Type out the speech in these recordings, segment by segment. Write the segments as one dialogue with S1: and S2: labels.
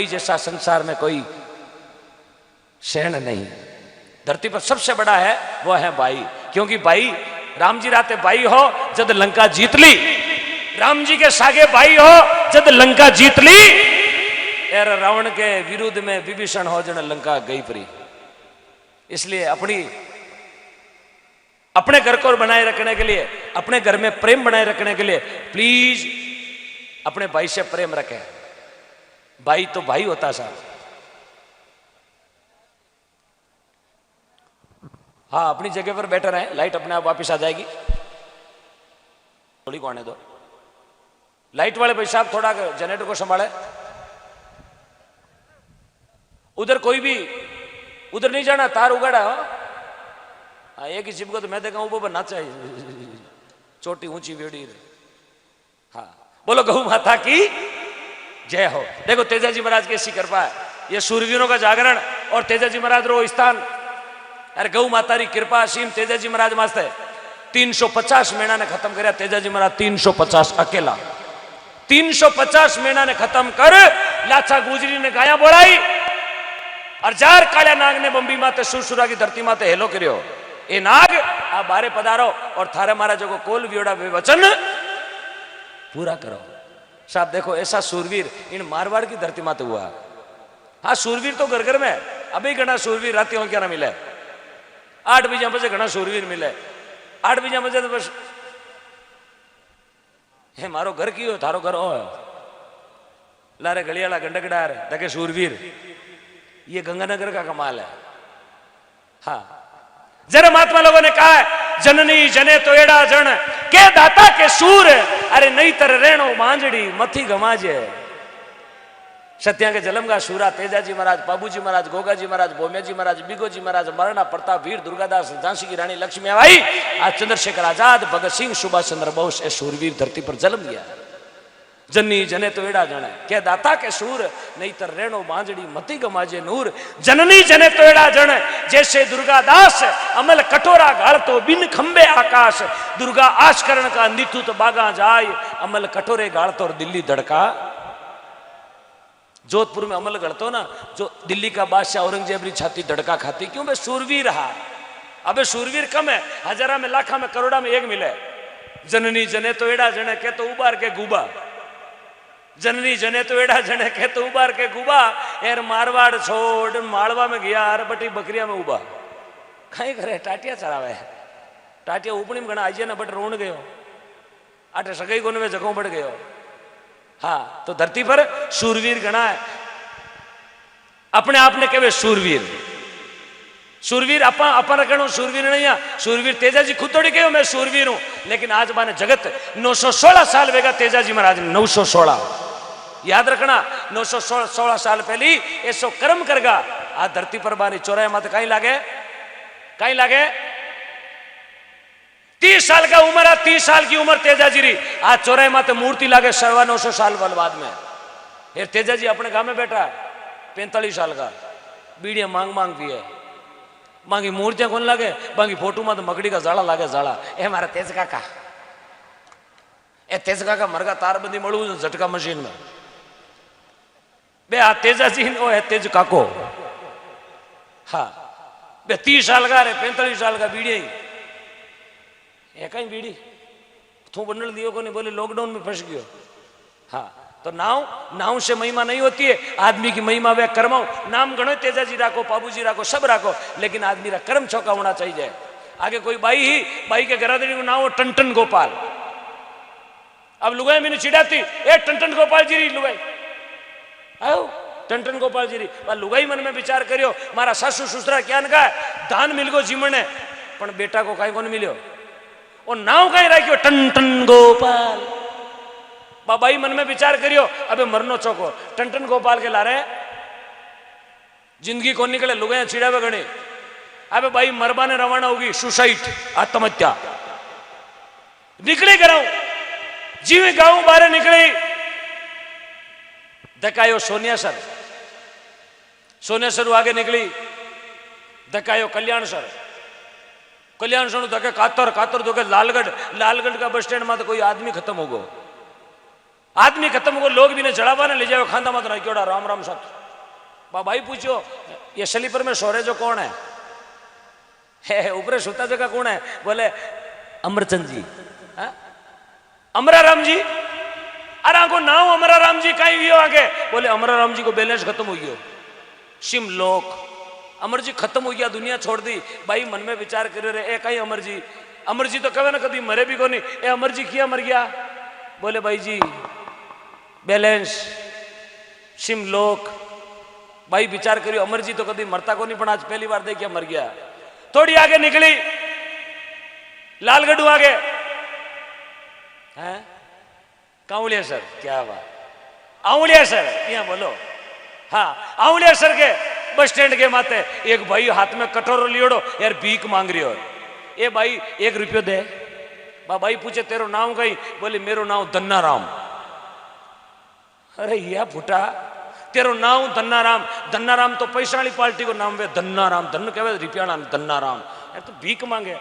S1: भाई जैसा संसार में कोई शहन नहीं। धरती पर सबसे बड़ा है वो है भाई, क्योंकि भाई राम जी राते भाई हो जद लंका जीत ली, राम जी के सागे भाई हो जद लंका जीत ली, एर रावण के विरुद्ध में विभीषण हो जन लंका गई परी। इसलिए अपने घर को बनाए रखने के लिए, अपने घर में प्रेम बनाए रखने के लिए प्लीज अपने भाई से प्रेम रखें। भाई तो भाई होता साहब। हाँ, अपनी जगह पर बैठे रहे, लाइट अपने आप वापस आ जाएगी। थोड़ी को आने दो, लाइट वाले भाई साहब थोड़ा जनरेटर को संभाले। उधर कोई भी उधर नहीं जाना, तार उगाड़ा हो। हाँ, एक ही चिपको तो मैं देखा वो बनना चाहिए, छोटी ऊंची वेड़ी। हाँ, बोलो गौ माता की जय हो। देखो तेजाजी महाराज की ऐसी कृपा है, ये सूरवीरों का जागरण और तेजाजी महाराज रो स्थान। अरे गौ माता री कृपा असीम तेजाजी महाराज मस्त है। 350 महीना ने खत्म करया तेजाजी महाराज, 350 अकेला 350 महीना ने खत्म कर लाचा गुजरी ने गाया बोलाई और जार कालिया नाग ने बंबी माते सुरसुरा की धरती माते हेलो करियो। ए नाग आ बारे पधारो और थारे महाराजों को कोल वियोड़ा वचन पूरा करो। साहब देखो ऐसा सूरवीर इन मारवाड़ की धरती माते हुआ। हाँ, सूरवीर तो घर घर में अभी घना सूरवीर राती हो क्या ना मिले, 8 बजे बजे घना सूरवीर मिले, 8 बजे बजे तो बस हे मारो घर की हो थारो घर हो लारे गलियाला गंडकडार तके सूरवीर, ये गंगानगर का कमाल है। हाँ, जरा महात्मा लोगों ने कहा है जननी जने तो एड़ा जन के दाता के सूर, अरे नहीं तर रेणो मांजड़ी मथी गमाजे। सत्या के जलम का सूरा तेजाजी महाराज, बाबूजी महाराज, गोगाजी महाराज, भोम्याजी महाराज, बिगोजी महाराज, महाराणा प्रताप, वीर दुर्गादास, झांसी की रानी लक्ष्मीबाई, आज चंद्रशेखर आजाद, भगत सिंह, सुभाष चंद्र बोस ए सूरवीर धरती पर जन्म लिया। जन्नी जने तो एड़ा जने के दाता के सूर, नहीं तर रेणो मांजड़ी मती गमाजे नूर। जननी जने तो एड़ा जन जैसे दुर्गादास, अमल कठोरा गाल तो बिन खंबे आकाश। दुर्गा आशकरण का नितु तो बागा जाय, अमल कठोरे गाल तो दिल्ली धड़का। जोधपुर में अमल गढ़तो ना, जो दिल्ली का बादशाह औरंगजेब की छाती धड़का खाती, क्यों बे सूरवीर रहा। अबे सूरवीर कम है, हजारा में लाखा में करोड़ा में एक मिले। जननी जने तो एड़ा जने के तो उबार के गुबा, जननी जने तो एड़ा जने के तो उबार के गुबा। एर मारवाड़ छोड़ मालवा में गया, अरे बटी बकरिया में उबा कहीं करे टाटिया चरावे। टाटिया उपनी में घना आइए ना बट रोन गयो, आटे सगई कोने में जगहों बढ़ गयो। हाँ, तो धरती पर सूरवीर गणा है। अपने आप ने कहे सूरवीर, सूरवीर अपन कहूं सूरवीर नहीं है। सूरवीर तेजाजी खुद थोड़ी कहो मैं सूरवीर हूं, लेकिन आज माने जगत 916 साल वेगा तेजाजी महाराज ने 916 याद रखना। 916 साल पहली ऐसो कर्म करगा आज धरती पर बानी चौराहे मत कहीं लागे, कहीं लागे 30 साल का उम्र है, 30 साल की उम्र तेजाजी री। आज चौराहे माते मूर्ति लागे 950 साल बाद में। फिर तेजाजी अपने गांव में बैठा है 45 साल का, बीड़िया मांग मांग पिए, मांगी मूर्तियां कौन लागे, बाकी फोटो में तो मकड़ी का जाड़ा लागे जाड़ा। ए मारा तेज काका, ए तेज काका मरगा तारबंदी मळू झटका मशीन में बे आ तेजाजी ओ है तेज काको। हाँ, बे 30 साल का रे 45 साल का बीड़िया ही कहीं बीड़ी तू बनल दियो को नहीं, बोले लॉकडाउन में फंस गयो। हाँ, तो नाव से महिमा नहीं होती है, आदमी की महिमा वे कर्म। नाम गणो तेजाजी राखो, बाबूजी राखो, सब राखो, लेकिन आदमी रा कर्म चौका होना चाहिए। आगे कोई बाई के घराधरी को नाम हो टन गोपाल। अब लुगाई मैंने चिड़ाती ए टन गोपाल जी री लुगाई आओ टन गोपाल जी री। लुगाई मन में विचार करियो मारा सासू ससुरा क्या का दान मिल गो जीमने, पण बेटा को कहीं को नहीं मिलो। और नाव कहीं राखियो टन गोपाल। बाबाई मन में विचार करियो अबे मरनो चौको टन गोपाल के लारे जिंदगी कौन निकले, लुगाई चिड़ावे गणी। अबे भाई मरबा ने रवाना होगी सुसाइड आत्महत्या निकली कराऊं जीवे गांव बारे निकली। धकायो सोनिया सर आगे निकली, धकायो कल्याण सर धके कातर धोके लालगढ़ का बस स्टैंड में तो कोई आदमी खत्म हो गो। आदमी खत्म हो, लोग भी ने चढ़ावा ने ले जाओ खांदा मत नहीं क्योड़ा राम राम सत। भाई पूछो ये स्लीपर में सोरे जो कौन है ऊपर सुता जगह कौन है? बोले अमरचंद जी। अमराराम जी। अरे आंको नाम अमराराम जी कहीं भी हो आगे? बोले अमराराम जी को बैलेंस खत्म हो गयो, शिम लोक अमर जी खत्म हो गया, दुनिया छोड़ दी। भाई मन में विचार करे रे ए कहीं अमर जी तो कहे ना कभी मरे भी को नहीं, ए अमर जी किया मर गया? बोले भाई जी बैलेंस शिम लोक। भाई विचार करियो अमर जी तो कभी मरता को नहीं, पण आज पहली बार देखिए मर गया। थोड़ी आगे निकली लालगढ़ आगे हैं काउलिया सर, क्या बात, आउलिया सर यहाँ बोलो। हाँ आउलिया सर के बस स्टैंड के माते एक भाई हाथ में कटोरो लियोड़ो यार भीख मांग रही हो। ए भाई 1 रुपयो दे। भाई पूछे तेरो नाम कहीं? बोले मेरो नाम धन्ना राम। अरे या फुटा तेरो नाम धन्ना राम? धन्ना राम तो पैसा वाली पार्टी को नाम वे धन्ना राम, धन कहवे रुपया नाम धन्ना राम। यार तो भीख मांगे।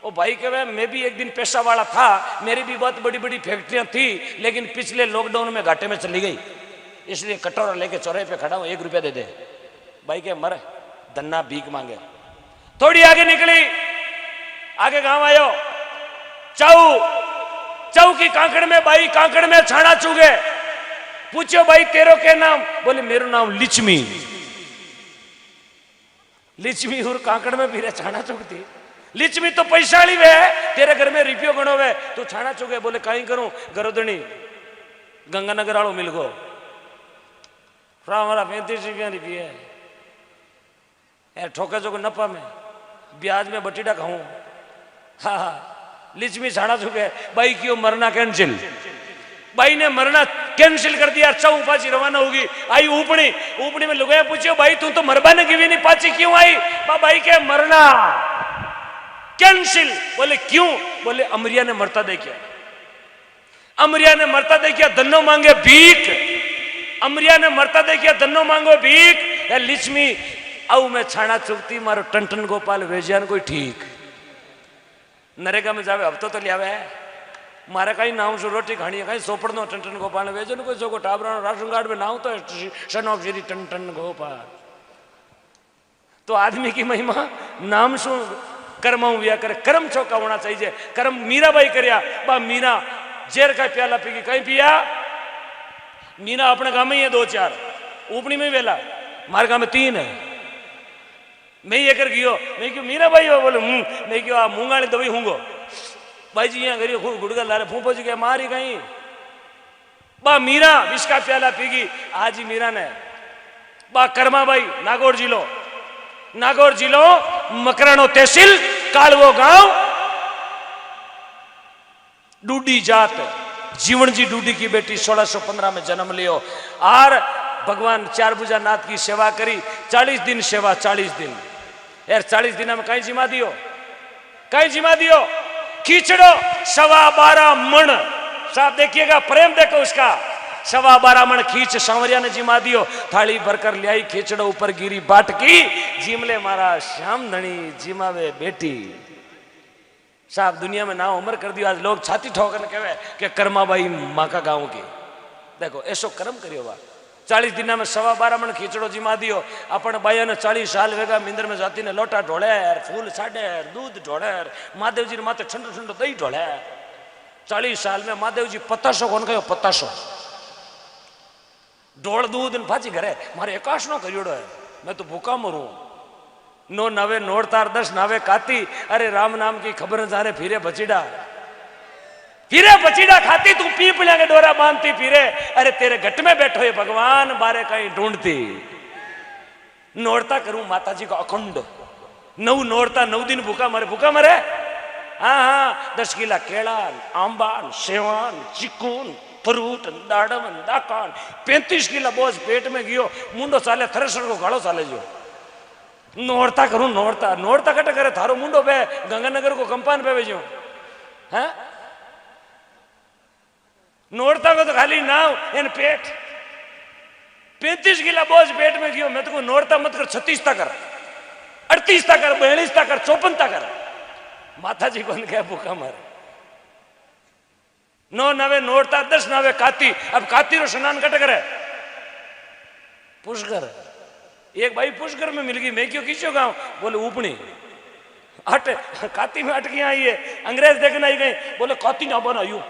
S1: ओ भाई कहवे मैं भी एक दिन पैसा वाला था, मेरी भी बहुत बड़ी बड़ी फैक्ट्रियां थी, लेकिन पिछले लॉकडाउन में घाटे में चली गई, इसलिए कटोरा लेके चौराहे पे खड़ा हूं, 1 रुपया दे दे। भाई के मरे धन्ना भीख मांगे। थोड़ी आगे निकली, आगे गांव आयो चाऊ की कांकड़ में, भाई कांकड़ में छाना चुगे। पूछो भाई तेरो के नाम? बोले मेरो नाम लिचमी। लिचमी और कांकड़ में फिर छाना चुगती। लिचमी तो पैसा वाली वे, तेरे घर में रुपयो गणो वे, तू छाना चुगे। बोले कहीं करूं गरोदनी गंगानगर आलो मिल गो हमारा 35 रुपया यार ठोके जो नफा में ब्याज में बटीडा खाऊं। हाँ लिचमी छाना चुके। भाई क्यों मरना कैंसिल? भाई ने मरना कैंसिल कर दिया। अच्छा पाची रवाना होगी, आई ऊपड़ी में लुगाया पूछो भाई तू तो मरबाने की भी नहीं पाची क्यों आई? भाई के मरना कैंसिल। बोले क्यों? बोले अमरिया ने मरता देखिया, अमरिया ने मरता देखिया धन्नो मांगे भीख, अमरिया ने मरता देखिया धन्नो मांगो भीख। या लिचमी आऊ मैं छाना चुगती मारो टन गोपाल वेजियान कोई ठीक नरेगा में जावे हफ्तो तो लियावे मारे कहीं नाव से रोटी खानी है, कहीं सोपड़ दो टन गोपाल वेजो न कोई जो टाबरा राशन कार्ड में नाव तो सन ऑफ श्री टन गोपाल। तो आदमी की महिमा नाम सु कर्म हुआ करे, कर्म चौका होना चाहिए। कर्म मीराबाई करया, बा मीरा जेर का प्याला पीगी, कहीं पिया? मीरा अपने गांव में ही है 2-4, ऊपनी में वेला, मारे गांव में 3 है। मैं ये कर गयो, मैं क्यों मीराबाई हो? बोले मैं क्यों आप मूंगाली दवाई हूंगो भाई जी यहाँ करियो गुड़गा लारे फूफो जी के मारी कहीं। बा मीरा विष का प्याला पीगी आज ही मीरा ने। बा कर्मा भाई नागौर जिलो मकरानो तहसील कालवो गांव, डूडी जात जीवन जी डूडी की बेटी 1615 में जन्म लियो और भगवान चारभुजा नाथ की सेवा करी। 40 दिन सेवा, 40 दिन यार 40 दिन में कहीं जिमा दियो, कहीं जिमा दियो। खींचड़ो 12.25 मण, साहब देखिएगा प्रेम देखो उसका, 12.25 मण खींच सांवरिया ने जिमा दियो। थाली भरकर ले आई, खींचड़ो ऊपर गिरी बाट की, जिमले मारा श्याम धनी जिमावे बेटी। साहब दुनिया में नाम उम्र कर दियो। आज लोग छाती ठोकर कहे कि कर्माबाई माँ का गाँव की। देखो ऐसो कर्म करियो बा। 40 दिन में 12.25 मण खींचड़ो जिमा दियो। अपन बाइया ने 40 साल वेगा मिंदर में जाती ने लोटा ढोले, फूल साडे, दूध ढोले, महादेव जी ने माथे ठंडो ठंडो दही ढोले। 40 साल में महादेव जी 500 कौन कहो 500 ढोल दूध भाजी घरे मारे एकाश नो करियोड़ो है। मैं तो भूखा मरू। नो नवे नोड़तार 10 नावे काती, अरे राम नाम की खबर जाने फिरे बचीड़ा खाती, तू पीपलिया के डोरा बांधती फिरे। अरे तेरे घट में बैठो ये भगवान बारे कहीं ढूंढती। नोड़ता करूं माता जी को अखंड 9 नोड़ता 9 दिन भूखा मरे। हाँ 10 किला केला, आंबान, सेवान, चिकून, फ्रूट, दाड़म, दाकान, 35 किला बोझ पेट में गियो। मुंडो चाले थ्रेसर को गाड़ो चाले जो। नोड़ता करूं नोड़ता कटे करे थारो मुंडो पे गंगानगर को कंपान पे भेजो। हैं नोड़ता को तो खाली नाव इन पेट 35 किला बोझ पेट में गियो। मैं तो नोड़ता मत कर, 36 ता कर, 38 ता कर, 42 ता कर, 54 ता कर। माता जी को क्या भूखा मारे। 9 नावे नोड़ता 10 नावे काती। अब काती रो स्नान कट करे पुष्कर। एक भाई पुष्कर में मिल गई, मैं क्यों किसो गाँव, बोले उपनी अट काती में अटकी आई है, अंग्रेज देखने आई गई, बोले काती ना बनायू